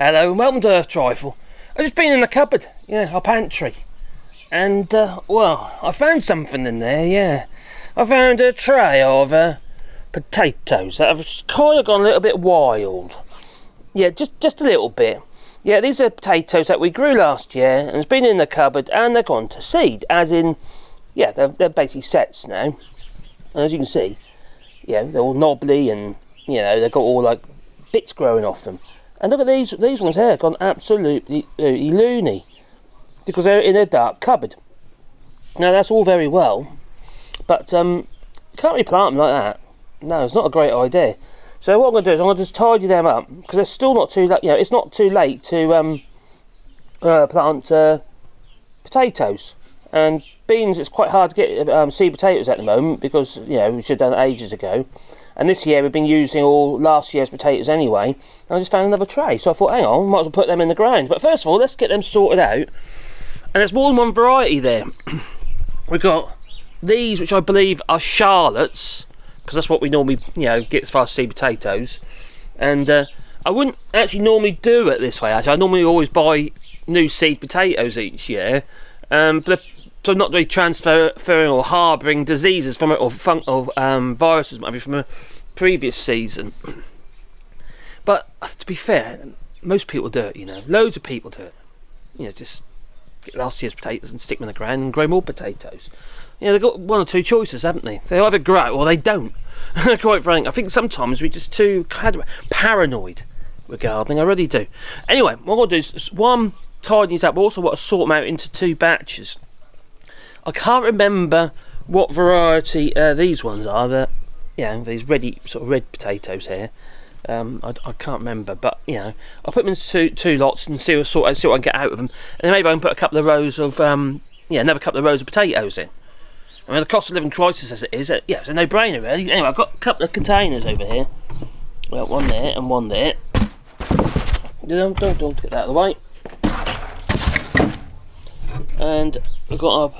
Hello and welcome to Earth Trifle. I've just been in the cupboard, our pantry. And, I found something in there, I found a tray of potatoes that have kind of gone a little bit wild. Yeah, just a little bit. Yeah, these are potatoes that we grew last year and it's been in the cupboard and they're gone to seed. As in, they're basically sets now. And as you can see, they're all knobbly and, they've got all like bits growing off them. And look at these ones here, gone absolutely loony. Because they're in a dark cupboard. Now that's all very well, but you can't really plant them like that. No, it's not a great idea. So what I'm going to do is I'm going to just tidy them up, because it's still not too late. It's not too late to plant potatoes. And beans, it's quite hard to get seed potatoes at the moment, because we should have done it ages ago. And this year we've been using all last year's potatoes anyway. And I just found another tray, so I thought, hang on, might as well put them in the ground. But first of all, let's get them sorted out. And there's more than one variety there. We've got these, which I believe are Charlottes, because that's what we normally, get as far as seed potatoes. And I wouldn't actually normally do it this way. Actually, I normally always buy new seed potatoes each year, but so not really transferring or harbouring diseases from it, or viruses maybe from a previous season. But to be fair, most people do it. Loads of people do it. Just get last year's potatoes and stick them in the ground and grow more potatoes. They've got one or two choices, haven't they? They either grow or they don't. Quite frankly, I think sometimes we're just too kind of paranoid with gardening. I really do. Anyway, what I'm going to do is, one, tidy these up, but also want to sort them out into two batches. I can't remember what variety these ones are. These sort of red potatoes here. I can't remember, but I'll put them into two lots and see what I can get out of them, and then maybe I can put a couple of rows of another couple of rows of potatoes in. I mean, the cost of living crisis as it is, it's a no-brainer really. Anyway, I've got a couple of containers over here. Well, one there and one there. Don't get that out of the way. And we've got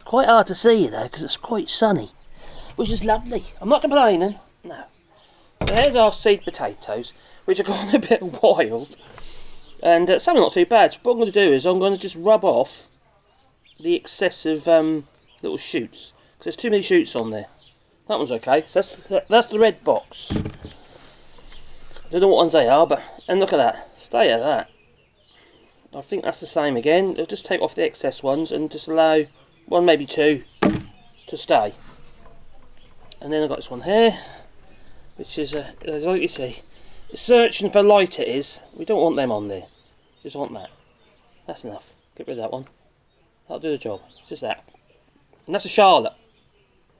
quite hard to see there because it's quite sunny, which is lovely. I'm not complaining. No. So there's our seed potatoes, which have gone a bit wild, and some are not too bad. So what I'm going to do is I'm going to just rub off the excessive little shoots, because there's too many shoots on there. That one's okay. So that's the red box. I don't know what ones they are, and look at that. Stay at that. I think that's the same again. It'll just take off the excess ones and just allow one, maybe two, to stay. And then I've got this one here, which is, as you see, it's searching for light. It is. We don't want them on there. Just want that. That's enough. Get rid of that one. That'll do the job. Just that. And that's a Charlotte.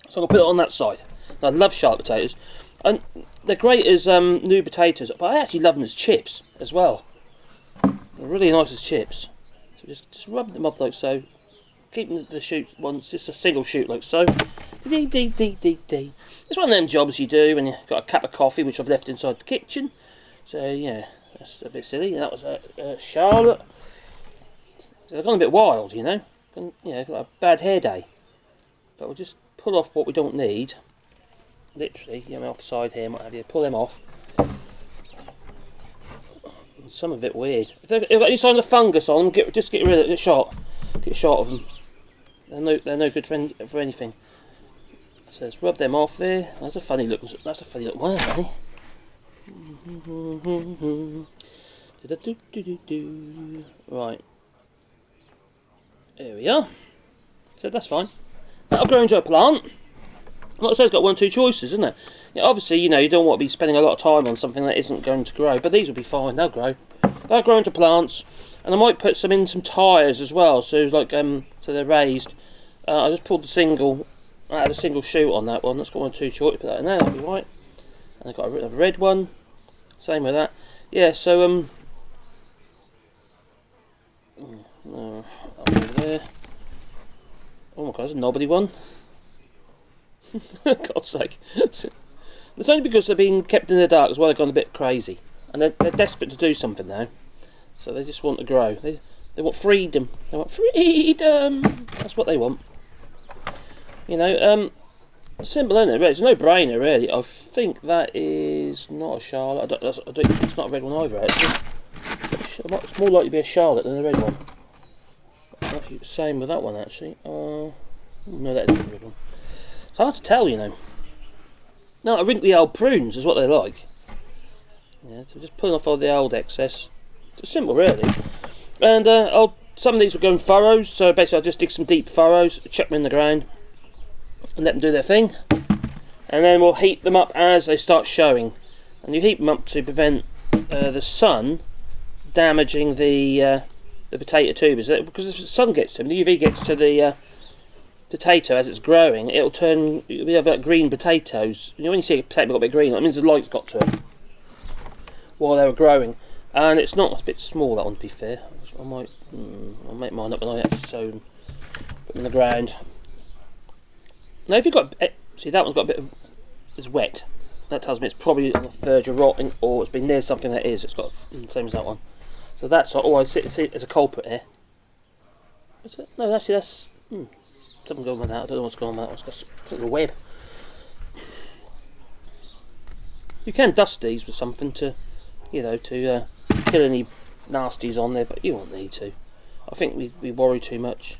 So I'm going to put it on that side. And I love Charlotte potatoes. And they're great as new potatoes, but I actually love them as chips as well. They're really nice as chips. So just rub them off like so. Keeping the shoot ones just a single shoot like so. It's one of them jobs you do when you've got a cup of coffee, which I've left inside the kitchen. So that's a bit silly. That was a Charlotte. So they've gone a bit wild, got a bad hair day. But we'll just pull off what we don't need. Literally, off the side here, might have you pull them off. Some are a bit weird. If they've got any signs of fungus on them, just get rid of it. Get a shot of them. They're no good for anything. So let's rub them off there. That's a funny look. That's a funny look one, isn't it? Right. There we are. So that's fine. That'll grow into a plant. Like I say, it's got one or two choices, isn't it? Obviously, you don't want to be spending a lot of time on something that isn't going to grow, but these will be fine. They'll grow. They'll grow into plants, and I might put some in some tyres as well. So so they're raised. I just pulled I had a single shoot on that one. That's got one or two choices. Put that in there. That'll be right. And I've got a red one. Same with that. Yeah. So there. Oh my God, there's a knobbly one. God's sake. It's only because they're being kept in the dark as well. They've gone a bit crazy, and they're desperate to do something now. So they just want to grow. They want freedom. They want freedom. That's what they want. Simple, isn't it? Really? It's a no-brainer, really. I think that is not a Charlotte. It's not a red one either, actually. It's more likely to be a Charlotte than a red one. Actually, same with that one, actually. No, that isn't a red one. It's hard to tell, you know. No, wrinkly old prunes is what they like. Yeah, so just pulling off all the old excess. It's simple, really. And some of these will go in furrows, so basically I'll just dig some deep furrows, chuck them in the ground, and let them do their thing. And then we'll heat them up as they start showing. And you heat them up to prevent the sun damaging the potato tubers. Because if the sun gets to them, the UV gets to the potato as it's growing, you'll have like green potatoes. You know, when you see a potato got a bit green, that means the light's got to it while they were growing. And it's not, it's a bit small, that one, to be fair. I'll make mine up when I actually sow them, put them in the ground. Now if you've got, see that one's got a bit of, it's wet. That tells me it's probably on the verge of rotting, or it's been near something that is. It's got the same as that one. So that's, I see there's a culprit here. Is it? No, actually that's, something going on with that. I don't know what's going on with that. It's got a web. You can dust these with something to, you know, to kill any nasties on there, but you won't need to. I think we worry too much.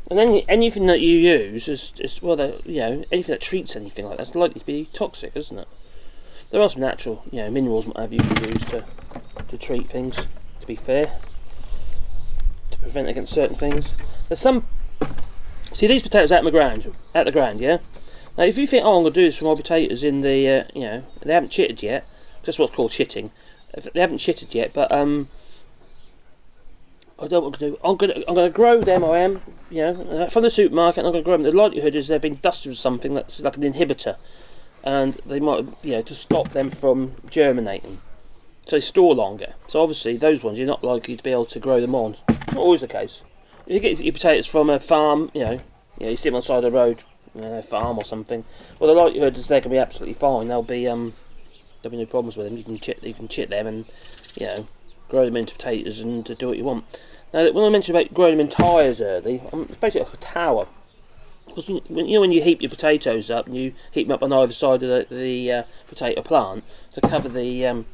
And then anything that you use is well, you know, anything that treats anything like that's likely to be toxic, isn't it? There are some natural, you know, minerals and what have you can use to treat things. To be fair, to prevent against certain things. There's some. See these potatoes out the ground, yeah. Now, if you think, oh, I'm going to do this for my potatoes in the, you know, they haven't chitted yet. That's what's called chitting. If they haven't chitted yet, but I don't know what to do. I'm going to grow them. I am, you know, from the supermarket. And I'm going to grow them. The likelihood is they've been dusted with something that's like an inhibitor, and they might, you know, to stop them from germinating, so they store longer. So obviously, those ones you're not likely to be able to grow them on. Not always the case. If you get your potatoes from a farm, you see them on the side of the road. A farm or something. Well, the likelihood is they can be absolutely fine. There'll be no problems with them. You can chit them and grow them into potatoes and do what you want. Now, when I mentioned about growing them in tyres early, it's basically like a tower. Because when you heap your potatoes up and you heap them up on either side of the potato plant to cover the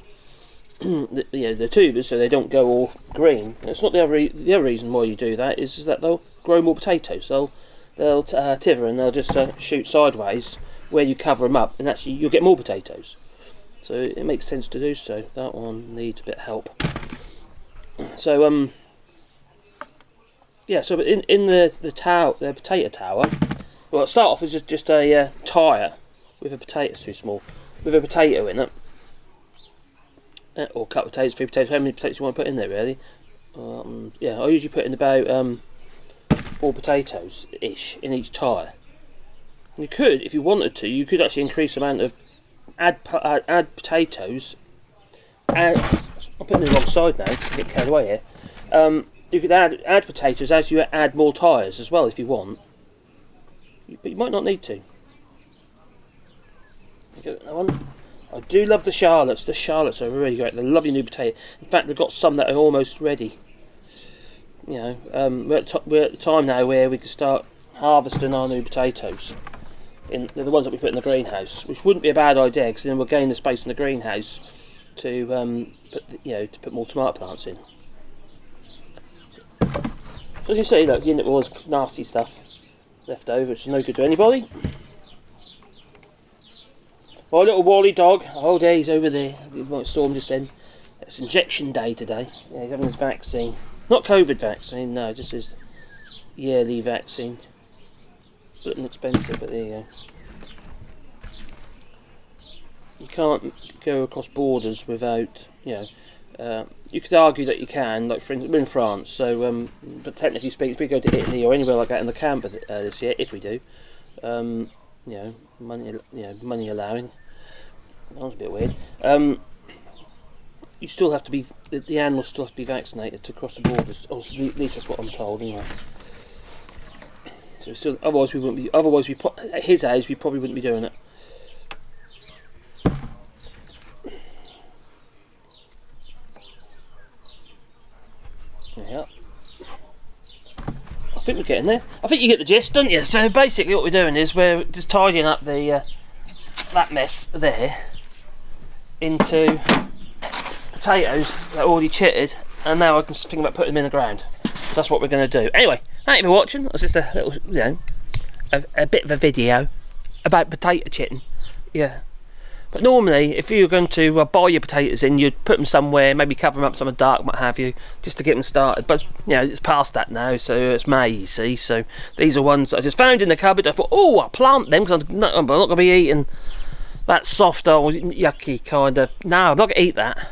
the tubers so they don't go all green. And it's not the other reason why you do that is that they'll grow more potatoes. They'll tether and they'll just shoot sideways where you cover them up, and actually you'll get more potatoes. So it makes sense to do so. That one needs a bit of help. So so in the potato tower, well, it'll start off as just a tyre with a potato. It's too small, with a potato in it, or cut potatoes, 3 potatoes. How many potatoes you want to put in there, really? I usually put in about 4 potatoes ish in each tyre. You could, if you wanted to, you could actually increase the amount of add potatoes. I'm putting it alongside now to get carried away here. You could add potatoes as you add more tyres as well if you want, but you might not need to. That one. I do love the Charlottes. The Charlottes are really great. They're a lovely new potato. In fact, we've got some that are almost ready. We're at the time now where we can start harvesting our new potatoes. They're the ones that we put in the greenhouse, which wouldn't be a bad idea, because then we'll gain the space in the greenhouse to put more tomato plants in. So as you see, look, in it was nasty stuff left over, which is no good to anybody. My little Wally dog, oh there, he's over there. You might saw him just then. It's injection day today. Yeah, he's having his vaccine. Not COVID vaccine, no, just his yearly vaccine. It's a little expensive, but there you go. You can't go across borders without, you could argue that you can, like for instance, we're in France, so, but technically speaking, if we go to Italy or anywhere like that in the camper this year, if we do, money allowing, that was a bit weird, you still have to be, the animals still have to be vaccinated to cross the borders, or at least that's what I'm told anyway. So still, otherwise we wouldn't be, at his age we probably wouldn't be doing it. Yeah. I think we're getting there. I think you get the gist, don't you? So basically what we're doing is we're just tidying up the that mess there into potatoes that are already chitted, and now I can think about putting them in the ground. So that's what we're going to do. Anyway, thank you for watching. That's just a little, you know, a bit of a video about potato chitting. Yeah. But normally, if you're going to buy your potatoes in, you'd put them somewhere, maybe cover them up somewhere dark, what have you, just to get them started. But you know, it's past that now, so it's May, you see. So these are ones that I just found in the cupboard. I thought, oh, I'll plant them because I'm not going to be eating that soft old yucky kind of. No, I'm not going to eat that.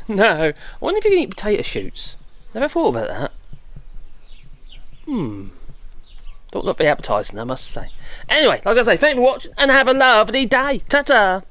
No. I wonder if you can eat potato shoots. Never thought about that. Don't look very appetising, I must say. Anyway, like I say, thanks for watching and have a lovely day. Ta-ta.